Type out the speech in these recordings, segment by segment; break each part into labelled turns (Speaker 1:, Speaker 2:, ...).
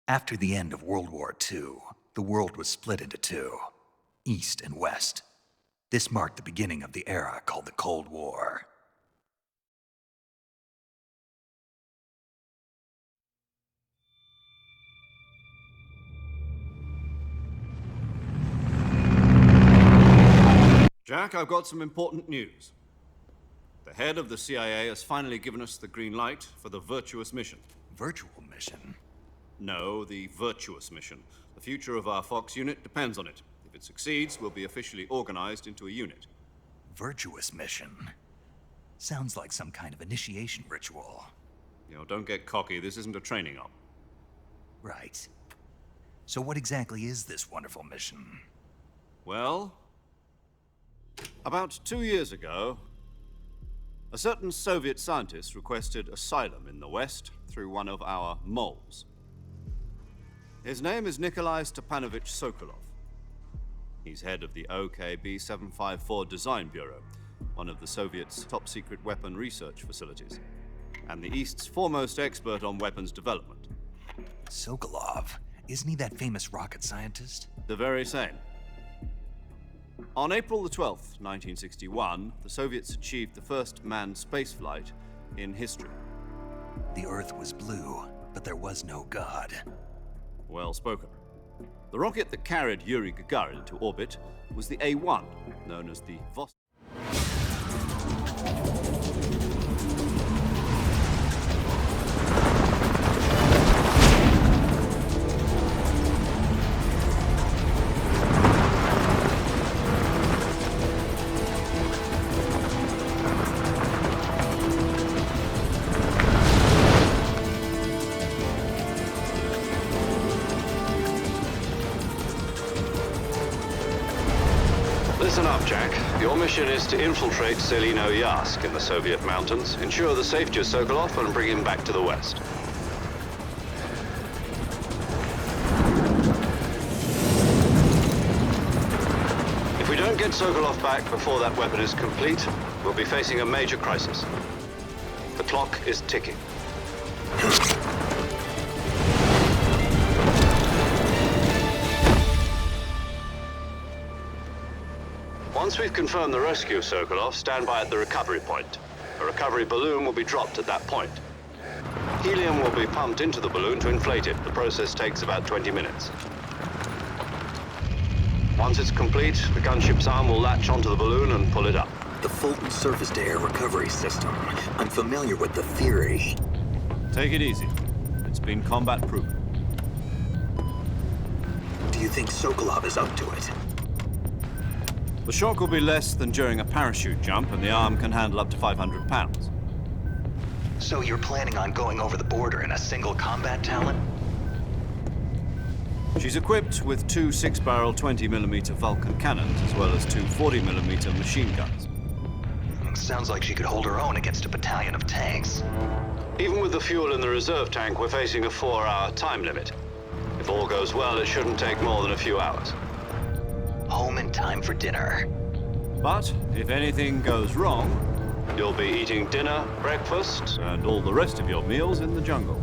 Speaker 1: After the end of World War II, the world was split into two, East and West. This marked the beginning of the era called the Cold War.
Speaker 2: Jack, I've got some important news. The head of the CIA has finally given us the green light for the virtuous mission.
Speaker 1: Virtual mission?
Speaker 2: No, the virtuous mission. The future of our Fox unit depends on it. If it succeeds, we'll be officially organized into a unit.
Speaker 1: Virtuous mission? Sounds like some kind of initiation ritual.
Speaker 2: You know, don't get cocky. This isn't a training op.
Speaker 1: Right. So what exactly is this wonderful mission?
Speaker 2: Well, about 2 years ago, a certain Soviet scientist requested asylum in the West through one of our moles. His name is Nikolai Stepanovich Sokolov. He's head of the OKB-754 Design Bureau, one of the Soviets' top-secret weapon research facilities, and the East's foremost expert on weapons development.
Speaker 1: Sokolov? Isn't he that famous rocket scientist?
Speaker 2: The very same. On April the 12th, 1961, the Soviets achieved the first manned spaceflight in history.
Speaker 1: The Earth was blue, but there was no God.
Speaker 2: Well spoken. The rocket that carried Yuri Gagarin into orbit was the A-1, known as the Vostok.
Speaker 3: Listen up, Jack. Your mission is to infiltrate Selino-Yask in the Soviet mountains, ensure the safety of Sokolov, and bring him back to the West. If we don't get Sokolov back before that weapon is complete, we'll be facing a major crisis. The clock is ticking. Once we've confirmed the rescue of Sokolov, stand by at the recovery point. A recovery balloon will be dropped at that point. Helium will be pumped into the balloon to inflate it. The process takes about 20 minutes. Once it's complete, the gunship's arm will latch onto the balloon and pull it up.
Speaker 1: The Fulton surface-to-air recovery system. I'm familiar with the theory.
Speaker 2: Take it easy. It's been combat-proven.
Speaker 1: Do you think Sokolov is up to it?
Speaker 2: The shock will be less than during a parachute jump, and the arm can handle up to 500 pounds.
Speaker 1: So you're planning on going over the border in a single combat talent?
Speaker 2: She's equipped with two 6-barrel 20mm Vulcan cannons, as well as two 40mm machine guns.
Speaker 1: Sounds like she could hold her own against a battalion of tanks.
Speaker 3: Even with the fuel in the reserve tank, we're facing a 4-hour time limit. If all goes well, it shouldn't take more than a few hours.
Speaker 1: Home in time for dinner.
Speaker 2: But if anything goes wrong,
Speaker 3: You'll be eating dinner, breakfast,
Speaker 2: and all the rest of your meals in the jungle.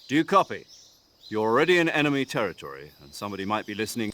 Speaker 2: Do you copy? You're already in enemy territory, and somebody might be listening.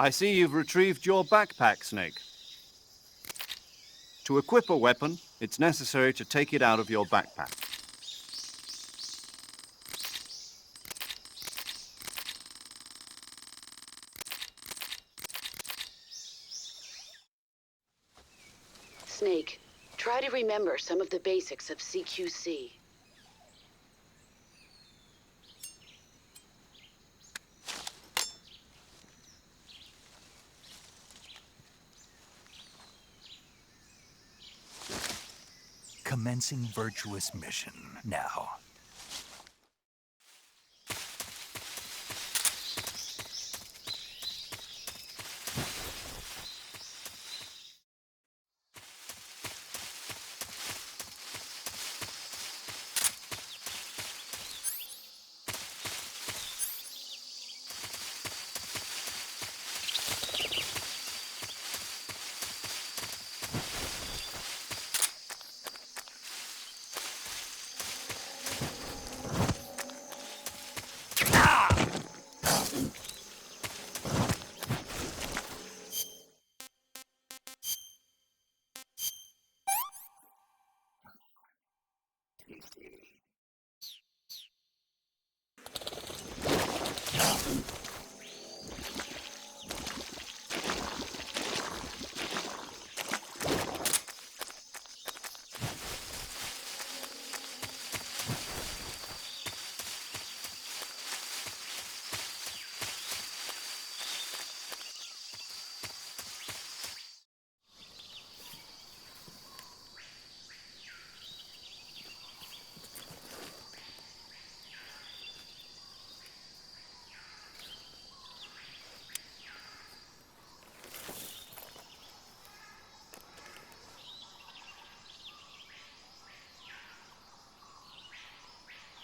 Speaker 2: I see you've retrieved your backpack, Snake. To equip a weapon, it's necessary to take it out of your backpack.
Speaker 4: Snake, try to remember some of the basics of CQC.
Speaker 1: Commencing virtuous mission now.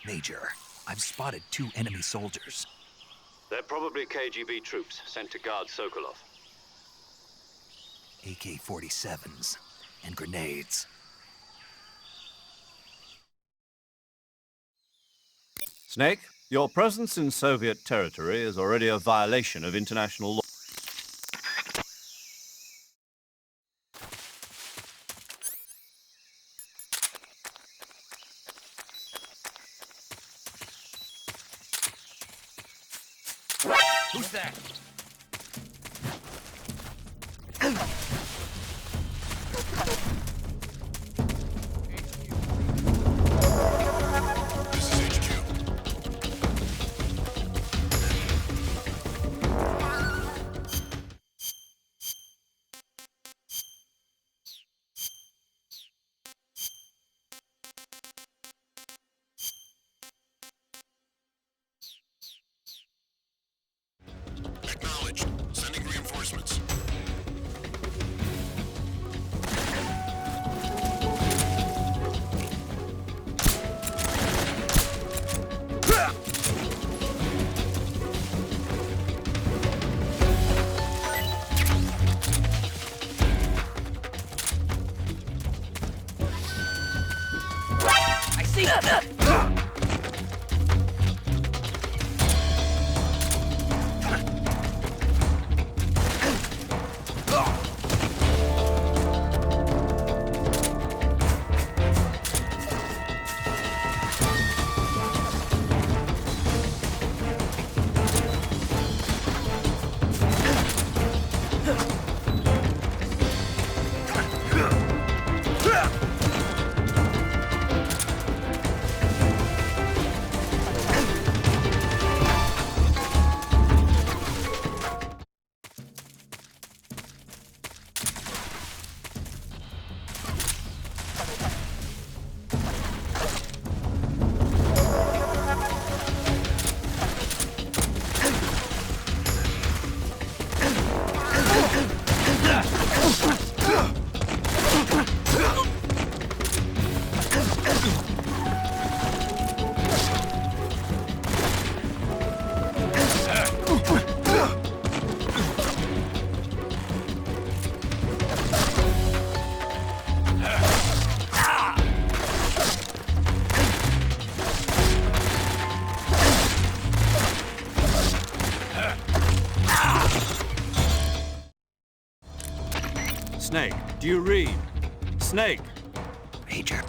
Speaker 1: Major, I've spotted 2 enemy soldiers.
Speaker 3: They're probably KGB troops sent to guard Sokolov.
Speaker 1: AK-47s and grenades.
Speaker 2: Snake, your presence in Soviet territory is already a violation of international law.
Speaker 1: Who's that?
Speaker 5: Acknowledged. Sending reinforcements.
Speaker 1: I see!
Speaker 2: Snake, do you read? Snake!
Speaker 1: Major.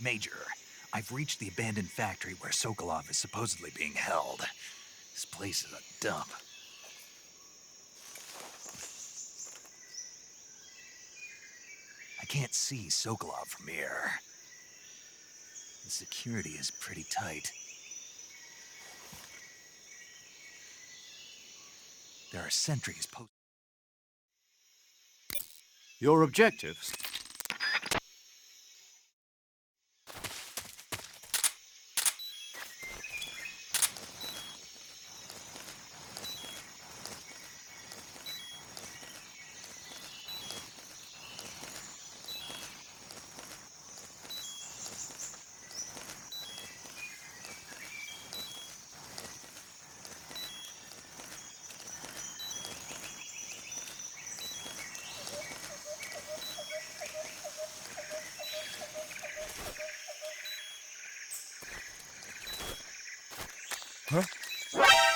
Speaker 1: Major, I've reached the abandoned factory where Sokolov is supposedly being held. This place is a dump. I can't see Sokolov from here. The security is pretty tight. There are sentries posted.
Speaker 2: Your objectives?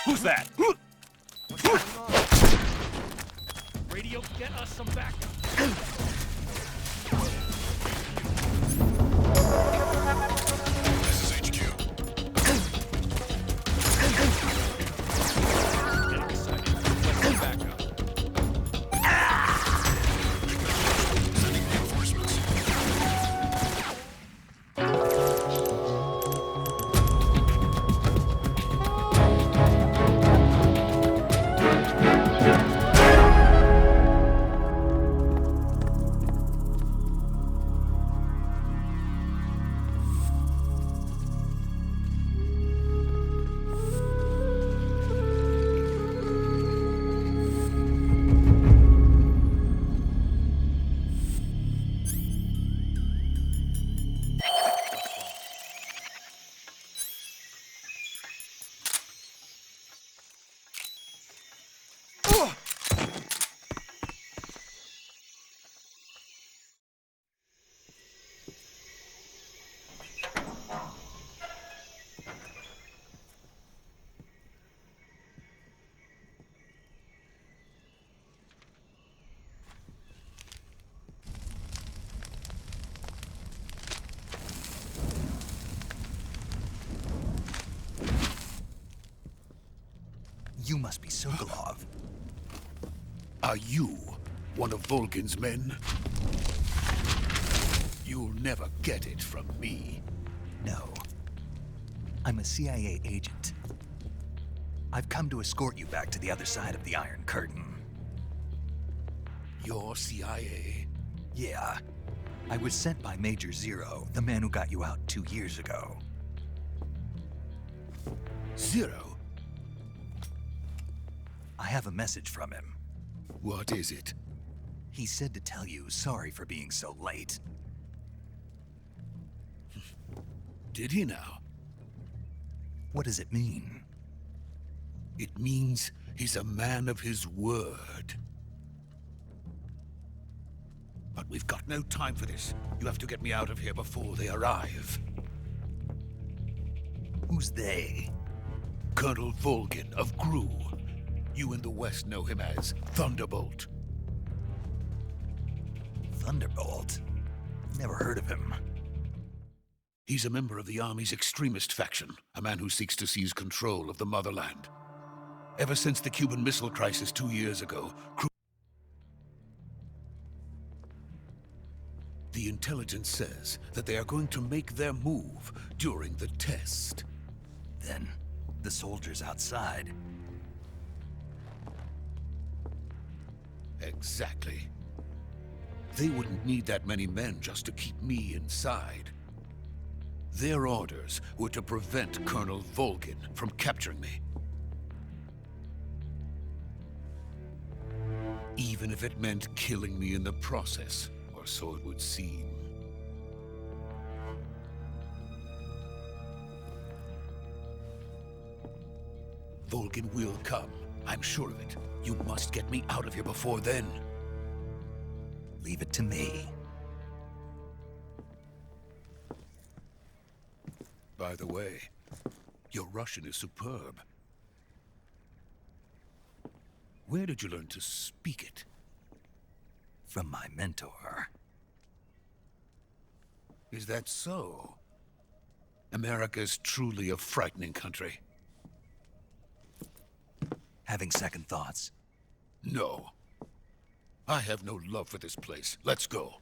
Speaker 6: Who's that? What's going on? Radio, get us some backup.
Speaker 5: This is HQ.
Speaker 6: Get excited. Let's get backup.
Speaker 5: Sending reinforcements.
Speaker 1: You must be Sokolov.
Speaker 7: Are you one of Volkin's men? You'll never get it from me.
Speaker 1: No. I'm a CIA agent. I've come to escort you back to the other side of the Iron Curtain.
Speaker 7: You're CIA?
Speaker 1: Yeah. I was sent by Major Zero, the man who got you out 2 years ago.
Speaker 7: Zero?
Speaker 1: I have a message from him.
Speaker 7: What is it?
Speaker 1: He said to tell you sorry for being so late.
Speaker 7: Did he now?
Speaker 1: What does it mean?
Speaker 7: It means he's a man of his word. But we've got no time for this. You have to get me out of here before they arrive.
Speaker 1: Who's they?
Speaker 7: Colonel Volgin of Gru. You in the West know him as Thunderbolt.
Speaker 1: Thunderbolt? Never heard of him.
Speaker 7: He's a member of the Army's extremist faction, a man who seeks to seize control of the motherland. Ever since the Cuban Missile Crisis 2 years ago, the intelligence says that they are going to make their move during the test.
Speaker 1: Then, the soldiers outside.
Speaker 7: Exactly. They wouldn't need that many men just to keep me inside. Their orders were to prevent Colonel Volgin from capturing me. Even if it meant killing me in the process, or so it would seem. Volgin will come. I'm sure of it. You must get me out of here before then.
Speaker 1: Leave it to me.
Speaker 7: By the way, your Russian is superb. Where did you learn to speak it?
Speaker 1: From my mentor.
Speaker 7: Is that so? America's truly a frightening country.
Speaker 1: Having second thoughts?
Speaker 7: No. I have no love for this place. Let's go.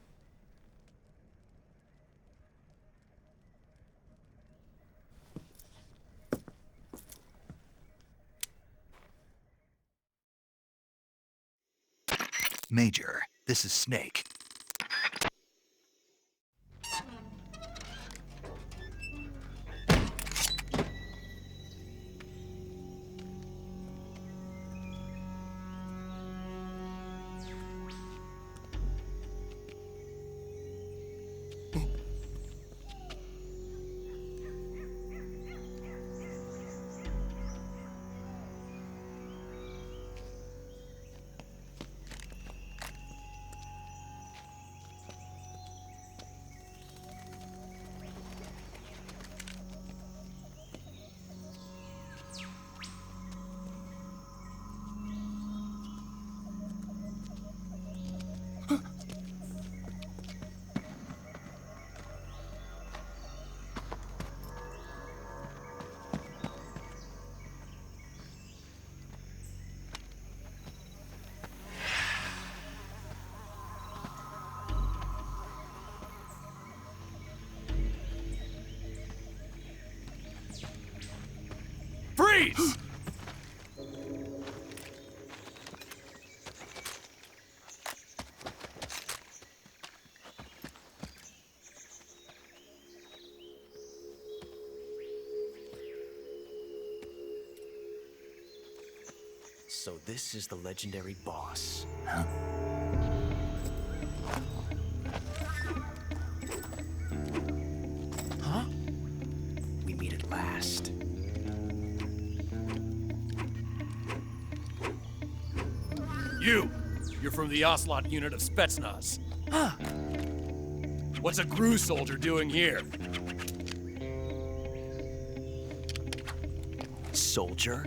Speaker 1: Major, this is Snake.
Speaker 6: Freeze!
Speaker 8: So this is the legendary boss. Huh? We meet at last.
Speaker 6: You're from the Ocelot unit of Spetsnaz. Huh. What's a GRU soldier doing here?
Speaker 8: Soldier?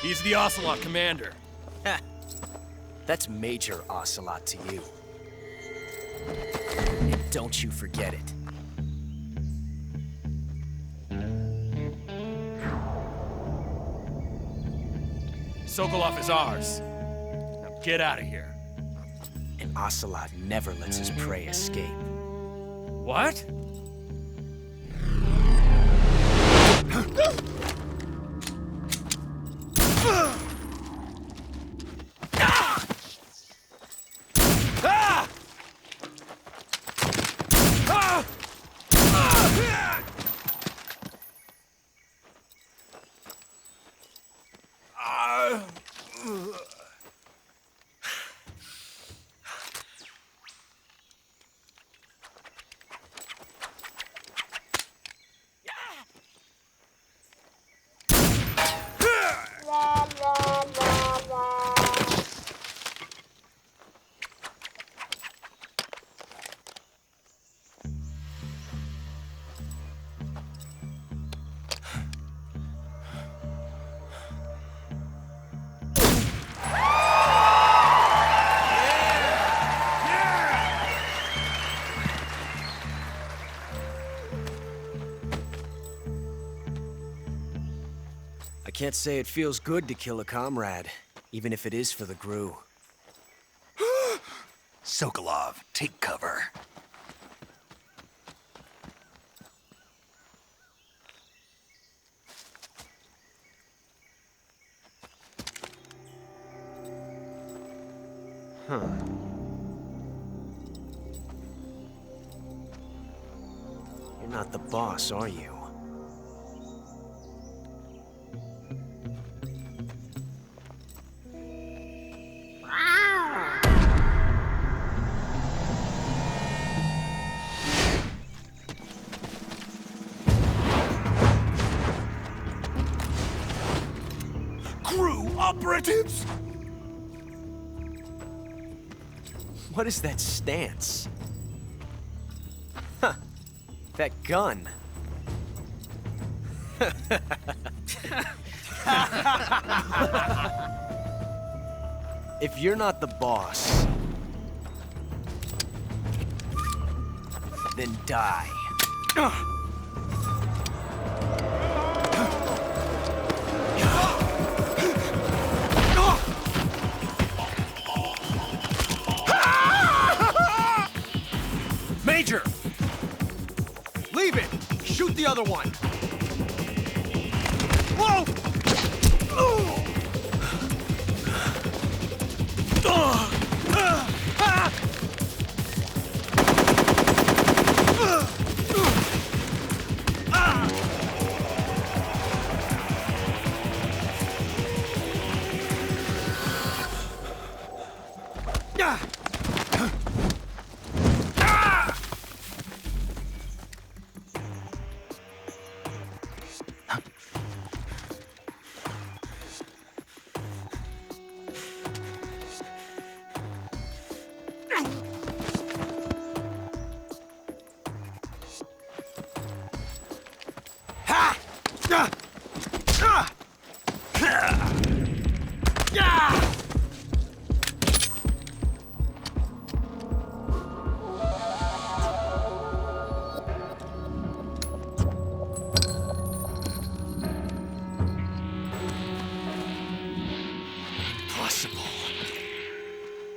Speaker 6: He's the Ocelot commander.
Speaker 8: Ha! That's Major Ocelot to you. And don't you forget it.
Speaker 6: Sokolov is ours. Get out of here.
Speaker 8: An ocelot never lets his prey escape.
Speaker 6: What?
Speaker 8: I can't say it feels good to kill a comrade, even if it is for the Gru.
Speaker 1: Sokolov, take cover.
Speaker 8: You're not the boss, are you?
Speaker 7: Crew operatives!
Speaker 8: What is that stance? Huh. That gun. If you're not the boss, then die.
Speaker 6: Major! Leave it! Shoot the other one! Whoa!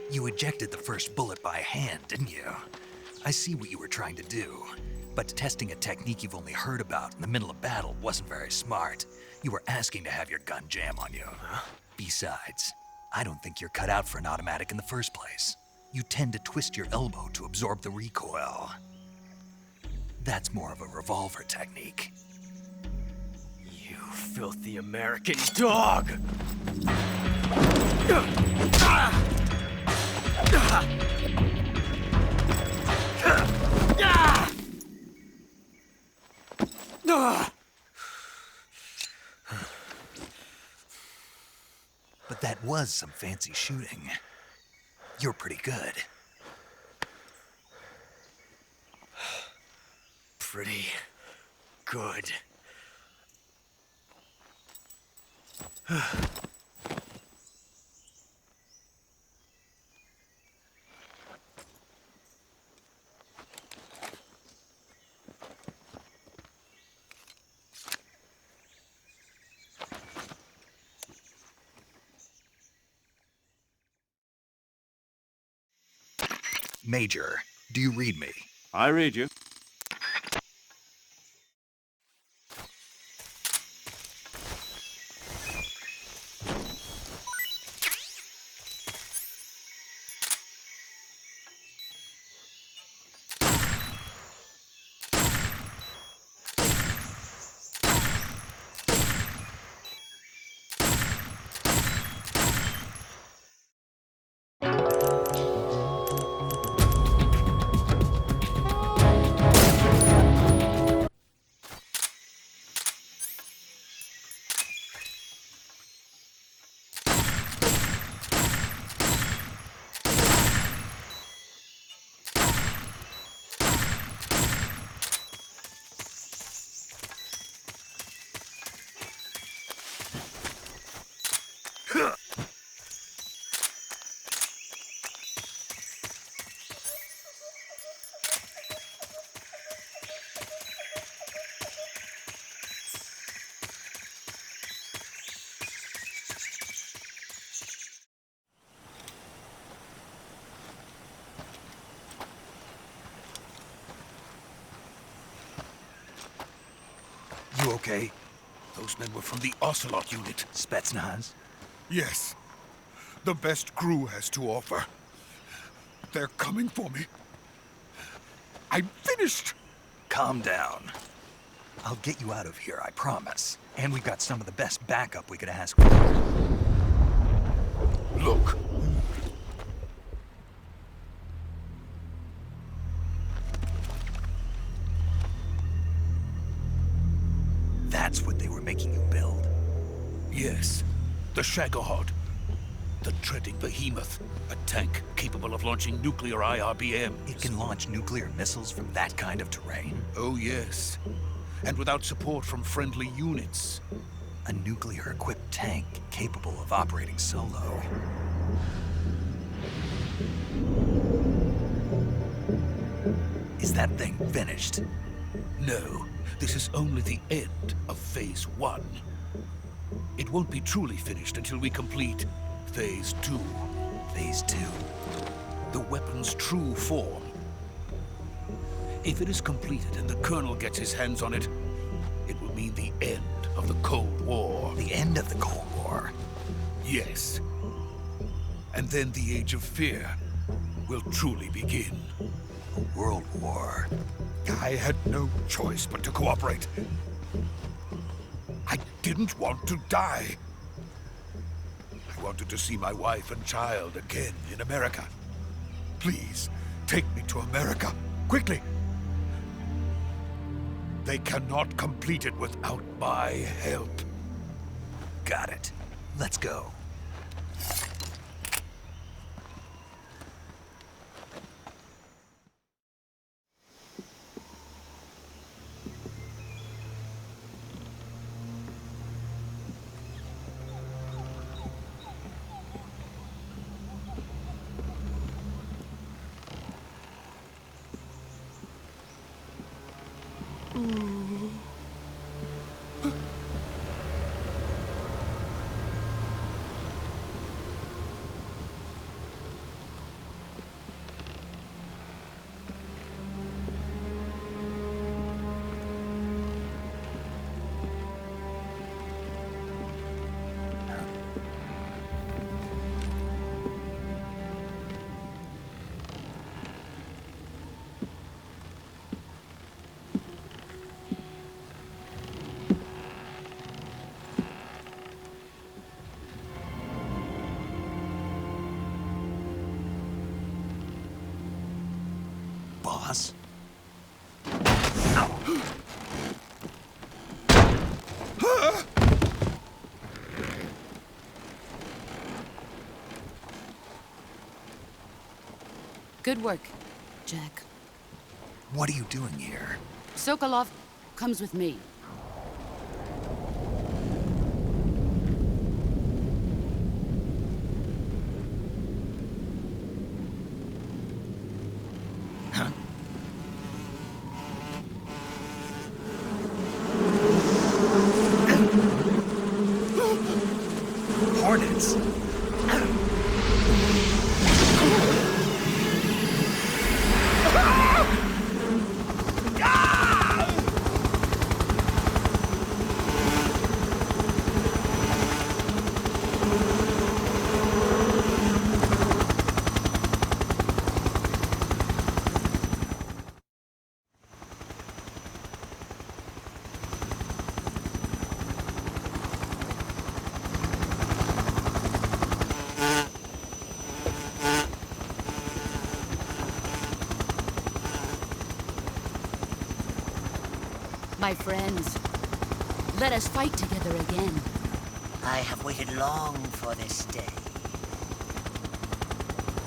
Speaker 1: You ejected the first bullet by hand, didn't you? I see what you were trying to do. But testing a technique you've only heard about in the middle of battle wasn't very smart. You were asking to have your gun jam on you. Besides, I don't think you're cut out for an automatic in the first place. You tend to twist your elbow to absorb the recoil. That's more of a revolver technique.
Speaker 8: You filthy American dog!
Speaker 1: But that was some fancy shooting. You're pretty good.
Speaker 8: Pretty good.
Speaker 1: Major, do you read me?
Speaker 2: I read you.
Speaker 1: You okay?
Speaker 7: Those men were from the Ocelot unit.
Speaker 1: Spetsnaz?
Speaker 7: Yes. The best crew has to offer. They're coming for me. I'm finished!
Speaker 1: Calm down. I'll get you out of here, I promise. And we've got some of the best backup we could ask for.
Speaker 7: Look.
Speaker 1: That's what they were making you build?
Speaker 7: Yes. The Shagohod. The treading behemoth. A tank capable of launching nuclear IRBM.
Speaker 1: It can launch nuclear missiles from that kind of terrain?
Speaker 7: Oh, yes. And without support from friendly units.
Speaker 1: A nuclear-equipped tank capable of operating solo. Is that thing finished?
Speaker 7: No, this is only the end of Phase 1. It won't be truly finished until we complete Phase 2.
Speaker 1: Phase 2?
Speaker 7: The weapon's true form. If it is completed and the Colonel gets his hands on it, it will mean the end of the Cold War.
Speaker 1: The end of the Cold War?
Speaker 7: Yes. And then the Age of Fear will truly begin.
Speaker 1: A world war?
Speaker 7: I had no choice but to cooperate. I didn't want to die. I wanted to see my wife and child again in America. Please, take me to America, quickly. They cannot complete it without my help.
Speaker 1: Got it. Let's go. Boss?
Speaker 9: Good work, Jack.
Speaker 1: What are you doing here?
Speaker 9: Sokolov comes with me.
Speaker 1: Huh? Hornets?
Speaker 9: My friends, let us fight together again.
Speaker 10: I have waited long for this day.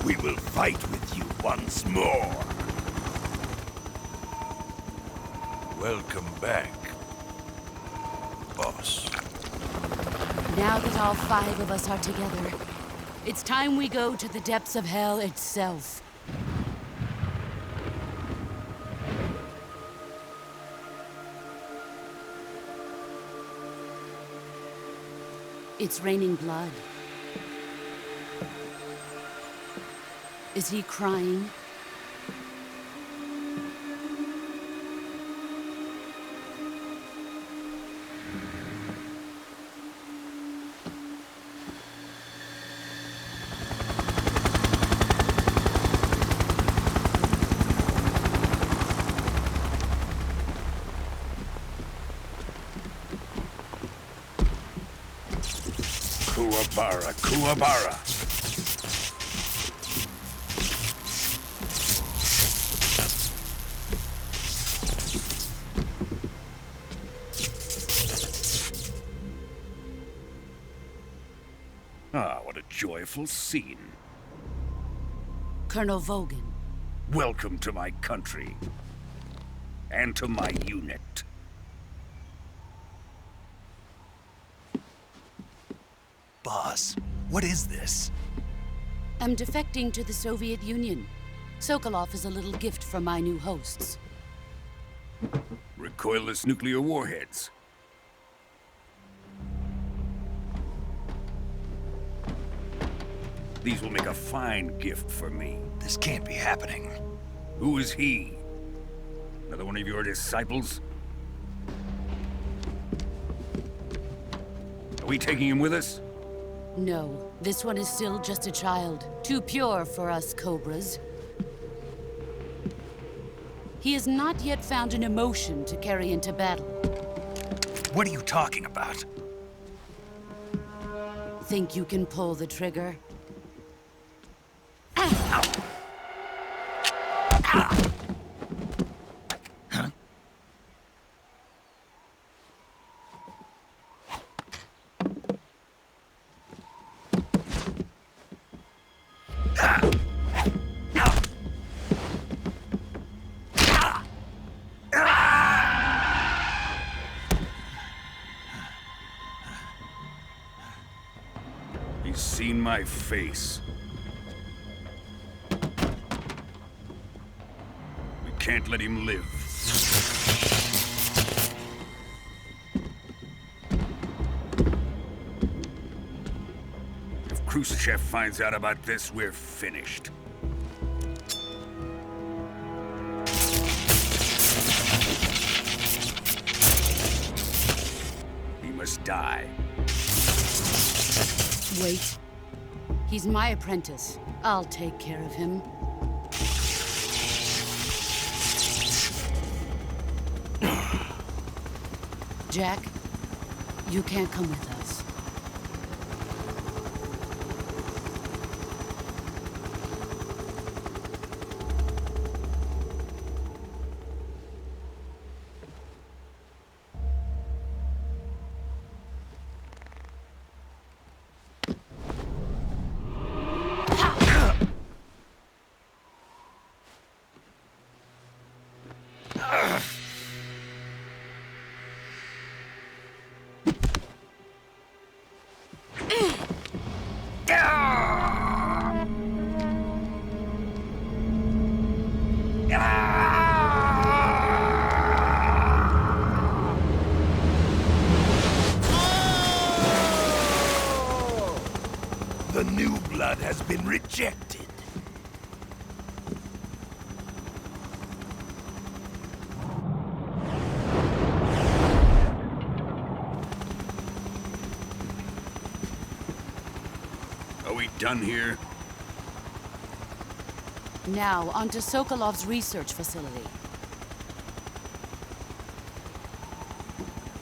Speaker 7: We will fight with you once more. Welcome back, boss.
Speaker 9: Now that all 5 of us are together, it's time we go to the depths of hell itself. It's raining blood. Is he crying?
Speaker 7: Kuwabara, Kuwabara. Ah, what a joyful scene.
Speaker 9: Colonel Volgin.
Speaker 7: Welcome to my country. And to my unit.
Speaker 1: Boss, what is this?
Speaker 9: I'm defecting to the Soviet Union. Sokolov is a little gift from my new hosts.
Speaker 7: Recoilless nuclear warheads. These will make a fine gift for me.
Speaker 1: This can't be happening.
Speaker 7: Who is he? Another one of your disciples? Are we taking him with us?
Speaker 9: No, this one is still just a child. Too pure for us Cobras. He has not yet found an emotion to carry into battle.
Speaker 1: What are you talking about?
Speaker 9: Think you can pull the trigger?
Speaker 7: He's seen my face. We can't let him live. If Khrushchev finds out about this, we're finished. He must die.
Speaker 9: Wait. He's my apprentice. I'll take care of him. Jack, you can't come with us.
Speaker 7: The new blood has been rejected. Are we done here?
Speaker 9: Now, onto Sokolov's research facility.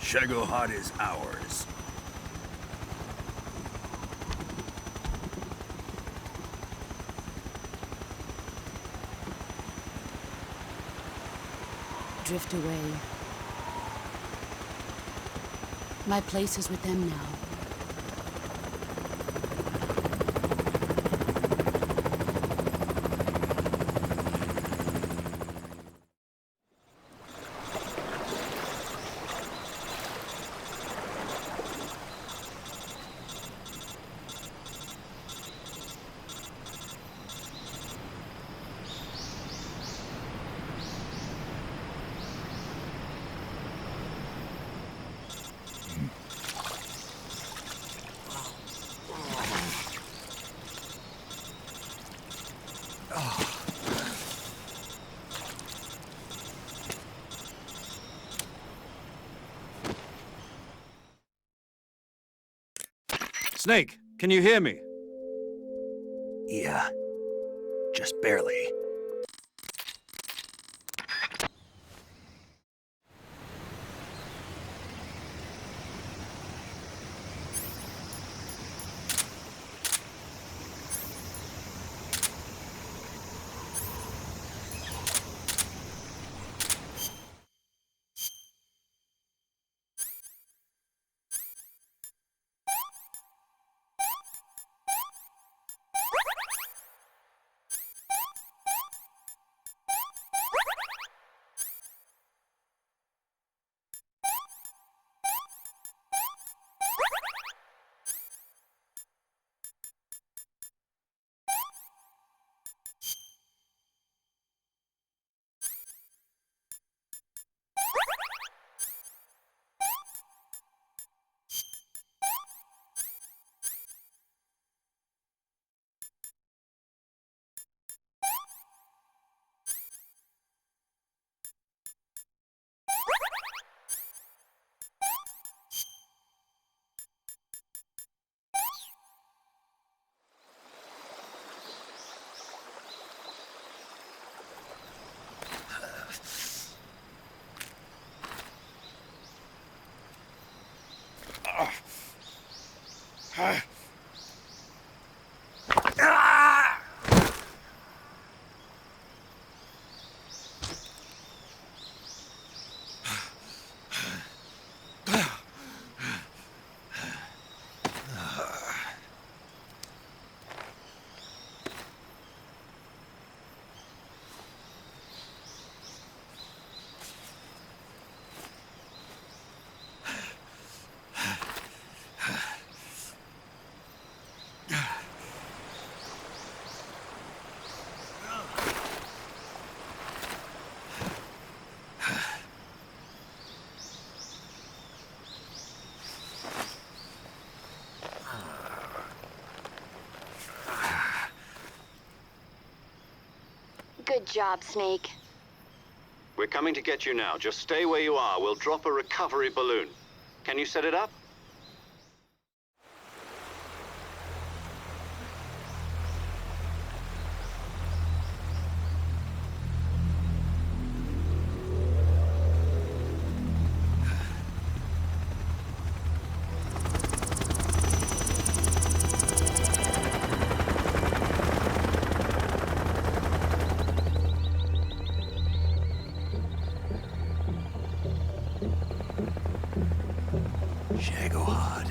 Speaker 7: Shagohod is ours.
Speaker 9: Drift away. My place is with them now.
Speaker 2: Snake, can you hear me?
Speaker 1: Yeah, just barely.
Speaker 11: Good job, Snake.
Speaker 3: We're coming to get you now. Just stay where you are. We'll drop a recovery balloon. Can you set it up?
Speaker 1: Shagohod.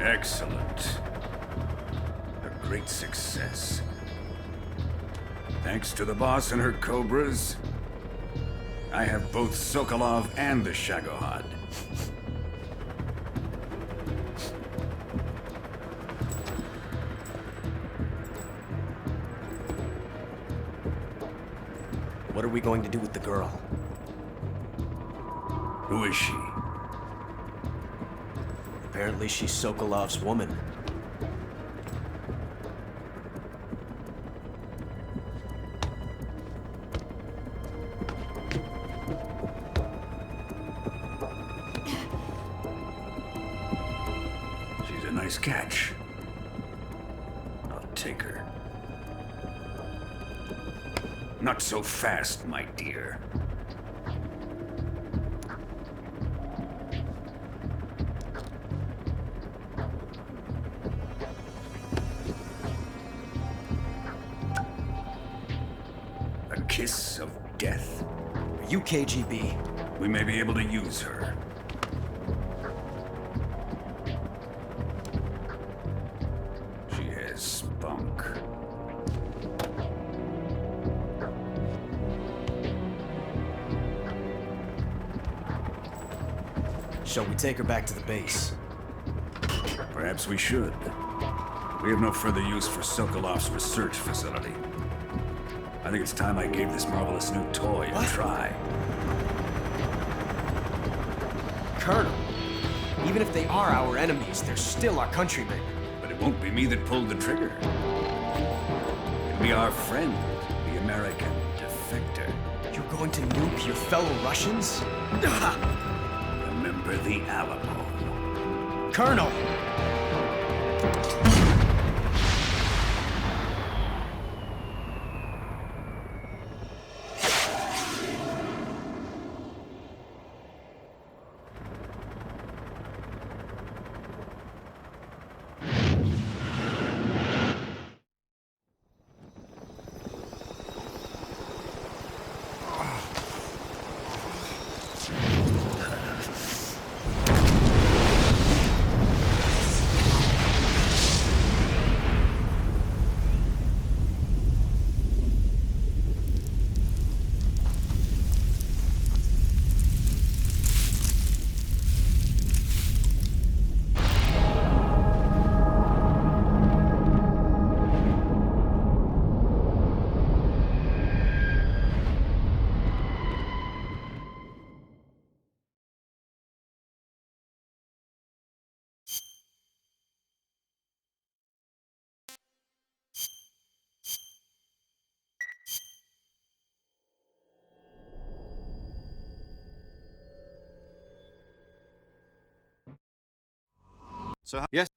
Speaker 12: Excellent. A great success. Thanks to the boss and her cobras, I have both Sokolov and the Shagohod.
Speaker 8: What are we going to do with the girl?
Speaker 12: Who is she?
Speaker 8: Apparently she's Sokolov's woman.
Speaker 12: She's a nice catch. I'll take her. Not so fast, my dear. A kiss of death?
Speaker 8: Are you KGB?
Speaker 12: We may be able to use her. She has spunk.
Speaker 8: Shall we take her back to the base?
Speaker 12: Perhaps we should. We have no further use for Sokolov's research facility. I think it's time I gave this marvelous new toy a try.
Speaker 8: Colonel, even if they are our enemies, they're still our countrymen.
Speaker 12: But it won't be me that pulled the trigger. It'll be our friend, the American defector.
Speaker 8: You're going to nuke your fellow Russians?
Speaker 12: Remember the Alamo.
Speaker 8: Colonel!
Speaker 2: So, yes.